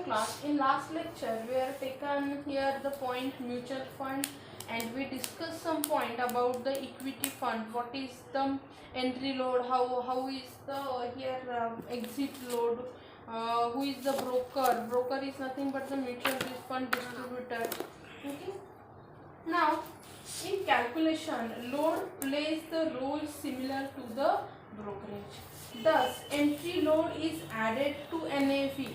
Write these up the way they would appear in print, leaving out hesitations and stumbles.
class, in last lecture we have taken here the point mutual fund, and we discussed some point about the equity fund. What is the entry load? How is the here exit load? Who is the broker? Broker is nothing but the mutual fund distributor. Okay. Now, in calculation, load plays the role similar to the brokerage. Thus, entry load is added to NAV.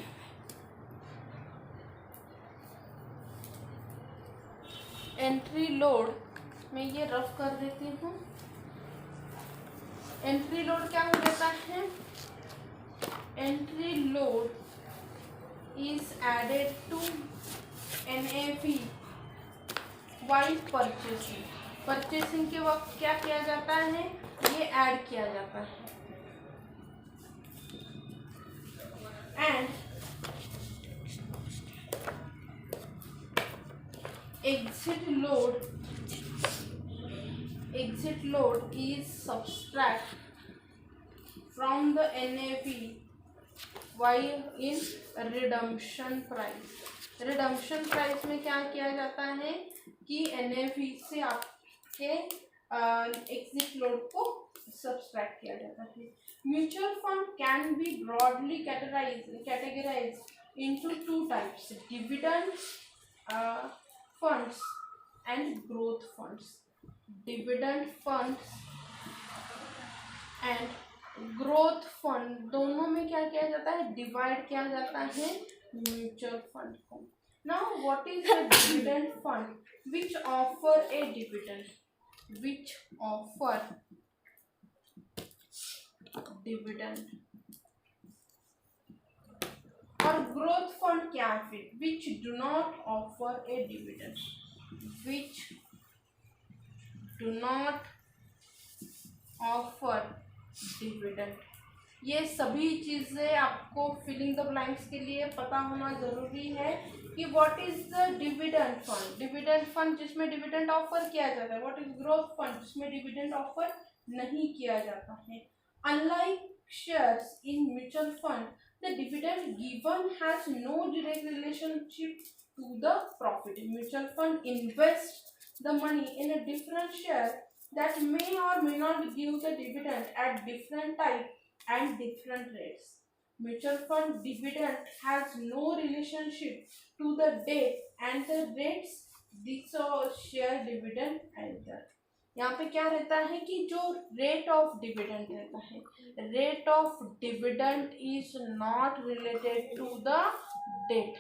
Entry load मैं ये rough कर देती हूँ. Entry load क्या हो जाता है? Entry load is added to NAV while purchasing. Purchasing के वक्त क्या किया जाता है? ये ऐड किया जाता है. And exit load is subtract from the NAV while in redemption price. redemption price में क्या किया जाता है कि NAV से आपके exit load को subtract किया जाता है. Mutual fund can be broadly categorized into two types: dividend funds and growth funds. Dividend funds and growth fund दोनों में क्या किया जाता है? डिवाइड किया जाता है म्यूचुअल फंड को. Now what is the dividend fund? Which offer a dividend? Which offer dividend? और ग्रोथ फंड क्या है फिर? Which do not offer A dividend. Which do not offer dividend. ये सभी चीज़ें आपको फिलिंग द ब्लैंक्स के लिए पता होना ज़रूरी है कि what is the dividend fund. Dividend fund जिसमें डिविडेंड ऑफर किया जाता है. व्हाट इज ग्रोथ फंड जिसमें डिविडेंड ऑफर नहीं किया जाता है. Unlike shares in mutual fund, the dividend given has no direct relationship to the profit. Mutual fund invests the money in a different share that may or may not give the dividend at different time and different rates. Mutual fund dividend has no relationship to the date and the rates this share dividend either. यहाँ पे क्या रहता है कि जो rate of dividend रहता है, rate of dividend is not related to the date.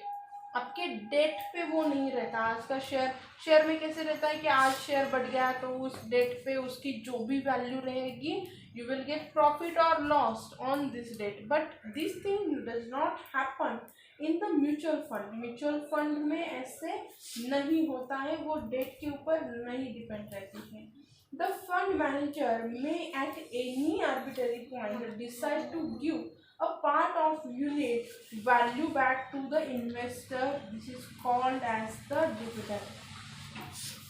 आपके डेट पे वो नहीं रहता. आज का शेयर में कैसे रहता है कि आज शेयर बढ़ गया तो उस डेट पे उसकी जो भी वैल्यू रहेगी यू विल गेट प्रॉफिट और loss on this date. But this thing does not happen in the mutual fund. Mutual fund में ऐसे नहीं होता है. वो डेट के ऊपर नहीं डिपेंड रहती है. The fund manager may at any arbitrary point decide to give a part of unit value back to the investor. This is called as the dividend.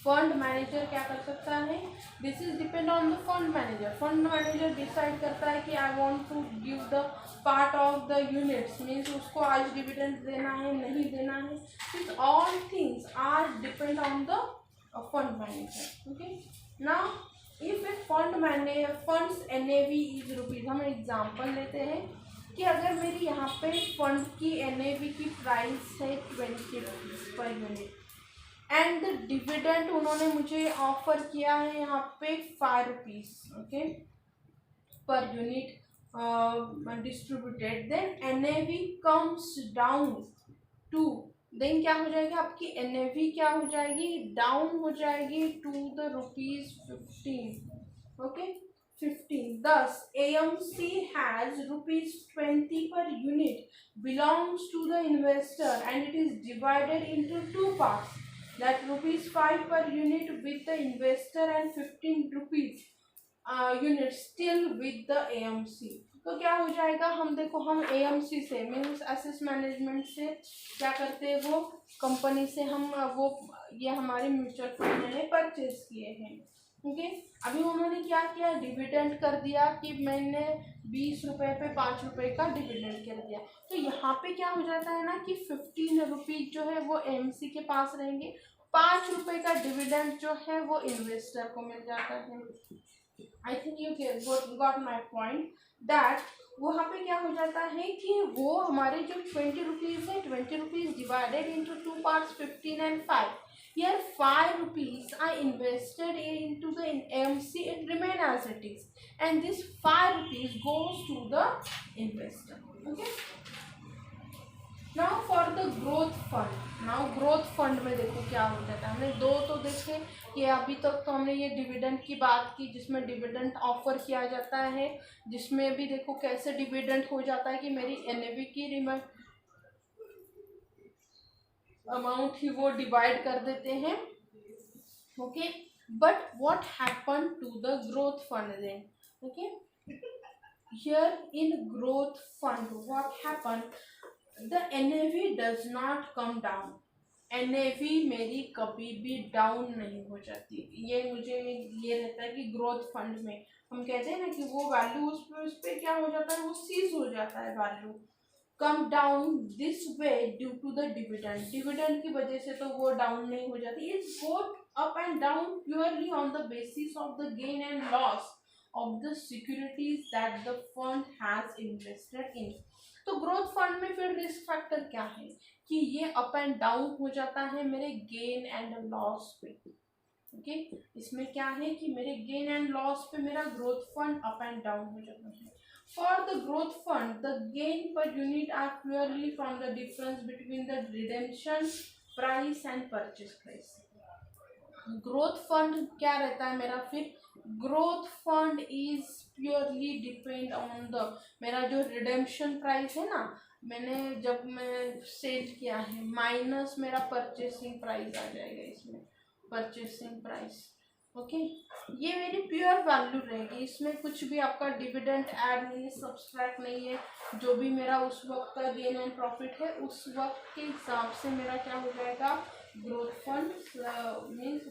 Fund manager क्या कर सकता है? This is depend on the fund manager. Fund manager decide करता है कि I want to give the part of the units, means उसको आज dividend देना है नहीं देना है. These all things are depend on the fund manager. Okay. Now if a funds NAV is rupees, हम एग्जाम्पल लेते हैं कि अगर मेरी यहाँ पे फंड की NAV की प्राइस है 20 rupees per unit and the dividend उन्होंने मुझे ऑफर किया है यहाँ पे 5 rupees okay per unit distributed. Then NAV comes down to, then क्या हो जाएगी आपकी NAV क्या हो जाएगी? डाउन हो जाएगी to the ₹15. Okay 15. Thus AMC has ₹20 per unit belongs to the investor and it is divided into two parts, that ₹5 per unit with the investor and 15 rupees unit still with the AMC. तो क्या हो जाएगा? हम देखो हम AMC से means asset management से क्या करते हैं, वो कंपनी से हम वो ये हमारे म्यूचुअल फंड मैंने परचेज किए हैं. ओके। अभी उन्होंने क्या किया, डिविडेंड कर दिया कि मैंने 20 रुपये पे 5 रुपये का डिविडेंड कर दिया। तो यहाँ पे क्या हो जाता है ना कि 15 रुपीज जो है वो एमसी के पास रहेंगे, 5 रुपये का डिविडेंड जो है वो इन्वेस्टर को मिल जाता है। I think you got my point that वहाँ पे क्या हो जाता है कि वो हमारे जो 20 रुपीज़ है, 20 rupees divided into 2 parts 15 and 5. Here 5 rupees I invested into the AMC, it remain as it is, and this 5 rupees goes to the investor. Okay. Now for the growth fund. Now growth fund में देखो क्या हो जाता है, हमने दो तो देखे कि अभी तक तो हमने ये डिविडेंड की बात की जिसमें डिविडेंड ऑफर किया जाता है, जिसमें भी देखो कैसे डिविडेंड हो जाता है कि मेरी एनएवी की अमाउंट ही वो डिवाइड कर देते हैं। Okay, but what happen to the growth fund then? Okay, here in growth fund what happen, the NAV does not come down. NAV मेरी कभी भी डाउन नहीं हो जाती। ये मुझे ये रहता है कि ग्रोथ फंड में हम कहते हैं ना कि वो वैल्यू उस पे क्या हो जाता है, वो सीज हो जाता है, value come down this way due to the dividend. Dividend की वजह से तो वो डाउन नहीं हो जाती। It's got up and down purely on the basis of the gain and loss of the securities that the fund has invested in. तो growth fund में फिर रिस्क फैक्टर क्या है कि ये अप एंड डाउन हो जाता है मेरे गेन एंड लॉस पे। ओके, इसमें क्या है कि मेरे गेन एंड लॉस पे मेरा growth fund up and down हो जाता है। For the growth fund the gain per unit are purely from the difference between the redemption price and purchase price. Growth fund क्या रहता है मेरा, फिर growth fund is purely depend on the, मेरा जो रिडेम्पशन प्राइस है ना, मैंने जब मैं सेल किया है माइनस मेरा परचेसिंग प्राइस आ जाएगा इसमें, परचेसिंग प्राइस। ओके, ये मेरी प्योर वैल्यू रहेगी, इसमें कुछ भी आपका डिविडेंड ऐड नहीं है, सब्सट्रैक्ट नहीं है। जो भी मेरा उस वक्त का गेन एंड प्रॉफिट है उस वक्त के हिसाब से मेरा क्या हो जाएगा, ग्रोथ फंड मीन्स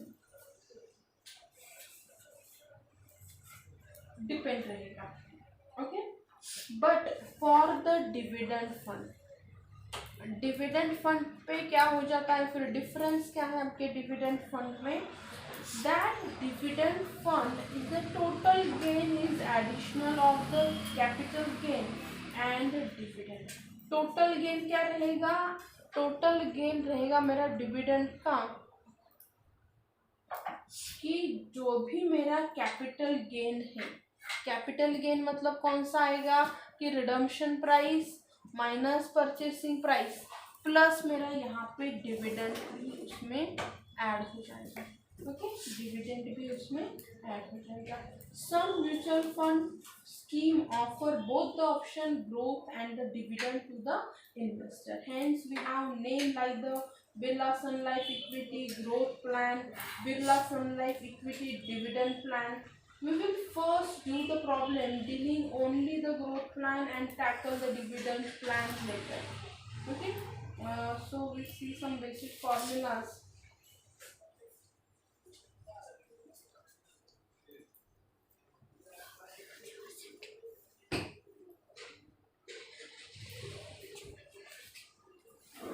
डिपेंड रहेगा। Okay, but for the dividend fund, dividend fund पे क्या हो जाता है, फिर डिफरेंस क्या है आपके डिविडेंड फंड में, that dividend fund is the total gain is additional of the capital gain and dividend. Total gain क्या रहेगा, टोटल गेन रहेगा मेरा डिविडेंड का कि जो भी मेरा कैपिटल गेन है, कैपिटल गेन मतलब कौन सा आएगा कि redemption price minus purchasing price plus मेरा यहाँ पे डिविडेंड भी उसमें ऐड हो जाएगा। ओके, डिविडेंड भी उसमें ऐड हो जाएगा। Some mutual fund scheme offer both the option growth and the dividend to the investor, hence we have name like the Birla Sun Life Equity Growth Plan, Birla Sun Life Equity Dividend Plan. We will first do the problem dealing only the growth plan and tackle the dividend plan later. Okay, so we see some basic formulas.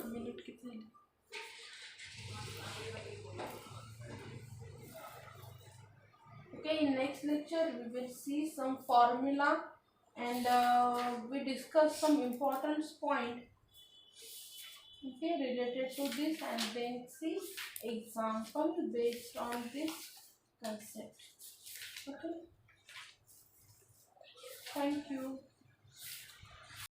Minute कितने? Okay, in next lecture we will see some formula and we discuss some important point, okay, related to this, and then see example based on this concept. Okay, thank you.